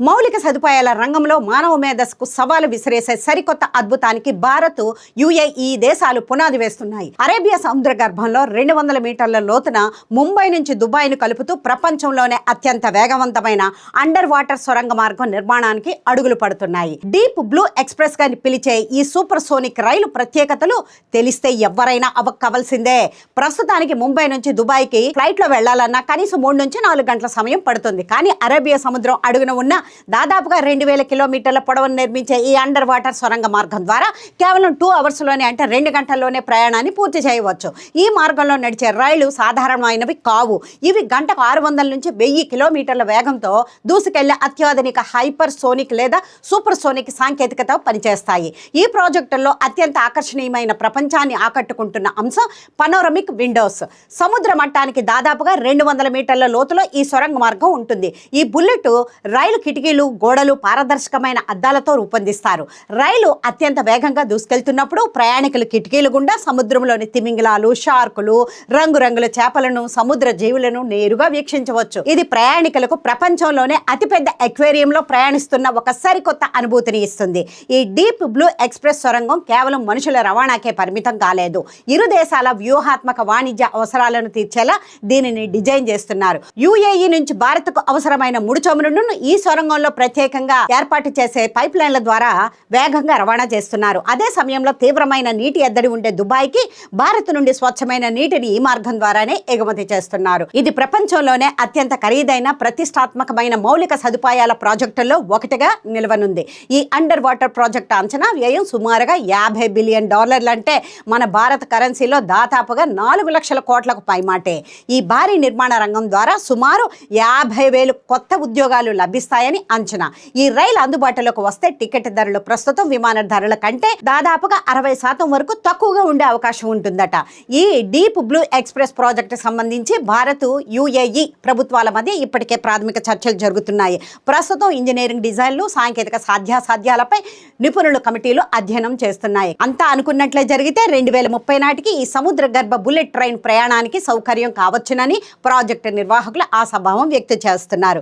మౌలిక సదుపాయాల రంగంలో మానవ మేధస్సుకు సవాలు విసిరేసే సరికొత్త అద్భుతానికి భారత్, యుఏఈ దేశాలు పునాది వేస్తున్నాయి. అరేబియా సముద్ర గర్భంలో 200 మీటర్ల లోతున ముంబై నుంచి దుబాయ్ను కలుపుతూ ప్రపంచంలోనే అత్యంత వేగవంతమైన అండర్ వాటర్ సొరంగ మార్గం నిర్మాణానికి అడుగులు పడుతున్నాయి. డీప్ బ్లూ ఎక్స్ప్రెస్ గా పిలిచే ఈ సూపర్ సోనిక్ రైలు ప్రత్యేకతలు తెలిస్తే ఎవరైనా అవ్వక్కవలసిందే. ప్రస్తుతానికి ముంబై నుంచి దుబాయ్కి ఫ్లైట్ లో వెళ్లాలన్నా కనీసం 3 నుంచి 4 గంటల సమయం పడుతుంది. కానీ అరేబియా సముద్రం అడుగున ఉన్న దాదాపుగా 2000 కిలోమీటర్ల పొడవును నిర్మించే ఈ అండర్ వాటర్ సొరంగ మార్గం ద్వారా కేవలం 2 అవర్స్లోనే, అంటే 2 గంటల్లోనే ప్రయాణాన్ని పూర్తి చేయవచ్చు. ఈ మార్గంలో నడిచే రైళ్లు సాధారణమైనవి కావు. ఇవి గంటకు 600 నుంచి 1000 కిలోమీటర్ల వేగంతో దూసుకెళ్లే అత్యాధునిక హైపర్ సోనిక్ లేదా సూపర్ సోనిక్ సాంకేతికత పనిచేస్తాయి. ఈ ప్రాజెక్టుల్లో అత్యంత ఆకర్షణీయమైన, ప్రపంచాన్ని ఆకట్టుకుంటున్న అంశం పనోరమిక్ విండోస్. సముద్ర మట్టానికి దాదాపుగా 200 మీటర్ల లోతులో ఈ సొరంగ మార్గం ఉంటుంది. ఈ బుల్లెట్ రైలు కిటికీలు, గోడలు పారదర్శకమైన అద్దాలతో రూపొందిస్తారు. రైలు అత్యంత వేగంగా దూసుకెళ్తున్నప్పుడు ప్రయాణికులు కిటికీలు గుండా సముద్రంలోని తిమింగలాలు, షార్కులు, రంగురంగుల చేపలను, సముద్ర జీవులను నేరుగా వీక్షించవచ్చు. ఇది ప్రయాణికులకు ప్రపంచంలోనే అతిపెద్ద అక్వేరియంలో ప్రయాణిస్తున్న ఒక సరికొత్త అనుభూతిని ఇస్తుంది. ఈ డీప్ బ్లూ ఎక్స్ప్రెస్ సొరంగం కేవలం మనుషుల రవాణాకే పరిమితం కాలేదు. ఇరు దేశాల వ్యూహాత్మక వాణిజ్య అవసరాలను తీర్చేలా దీనిని డిజైన్ చేస్తున్నారు. యుఏఈ నుంచి భారత్కు అవసరమైన ముడి చమురును ఈ సొరంగంలో ప్రత్యేకంగా ఏర్పాటు చేసే పైప్ లైన్ల ద్వారా వేగంగా రవాణా చేస్తున్నారు. అదే సమయంలో తీవ్రమైన నీటి ఎద్దడి ఉండే దుబాయ్కి భారత్ నుండి స్వచ్ఛమైన నీటిని ఈ మార్గం ద్వారానే ఎగుమతి చేస్తున్నారు. ఇది ప్రపంచంలోనే అత్యంత ఖరీదైన, ప్రతిష్టాత్మకమైన మౌలిక సదుపాయాల ప్రాజెక్టుల్లో ఒకటిగా నిలవనుంది. ఈ అండర్ వాటర్ ప్రాజెక్టు అంచనా వ్యయం సుమారుగా $50 బిలియన్, అంటే మన భారత కరెన్సీలో దాదాపుగా 4 లక్షల కోట్లకు పైమాటే. ఈ భారీ నిర్మాణ రంగం ద్వారా సుమారు 50,000 కొత్త ఉద్యోగాలు లభిస్తాయని అంచనా. ఈ రైలు అందుబాటులోకి వస్తే టికెట్ ధరలు ప్రస్తుతం విమాన ధరల కంటే దాదాపుగా 60% వరకు తక్కువగా ఉండే అవకాశం ఉంటుందట. ఈ డీప్ బ్లూ ఎక్స్ప్రెస్ ప్రాజెక్టు సంబంధించి భారత్, యుఏఈ ప్రభుత్వాల మధ్య ఇప్పటికే ప్రాథమిక చర్చలు జరుగుతున్నాయి. ప్రస్తుతం ఇంజనీరింగ్ డిజైన్లు, సాంకేతిక సాధ్యాసాధ్యాలపై నిపుణుల కమిటీలు అధ్యయనం చేస్తున్నాయి. అంతా అనుకున్నట్లే జరిగితే 2030 నాటికి ఈ సముద్ర గర్భ బుల్లెట్ ట్రైన్ ప్రయాణానికి సౌకర్యం కావచ్చునని ప్రాజెక్టు నిర్వాహకులు ఆశాభావం వ్యక్తం చేస్తున్నారు.